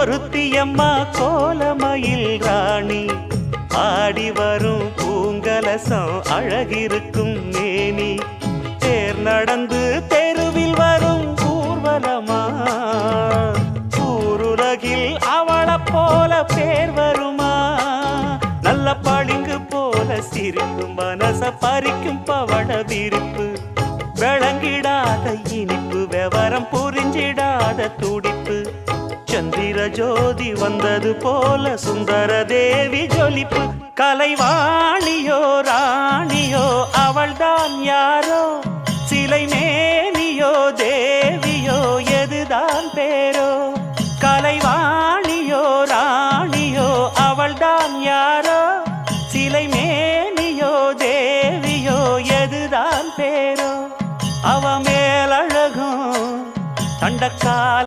ஒருத்தியம்மா கோலமயில் ராணி ஆடி வரும் பூங்கலசம் அழகிருக்கும் மேனி தேர் நடந்து தெருவில் வரும் ஊர்வலமா ஊருலகில் அவளை போல பேர் வருமா நல்ல பளிங்கு போல சிரிக்கும் மனச பறிக்கும் பவள விரிப்பு விளங்கிடாத இனிப்பு விவரம் புரிஞ்சிடாத துடிப்பு சந்திர ஜோதி வந்தது போல சுந்தர தேவி ஜொலிப்பு கலைவாணியோ ராணியோ அவள்தான் யாரோ சிலை மேனியோ தே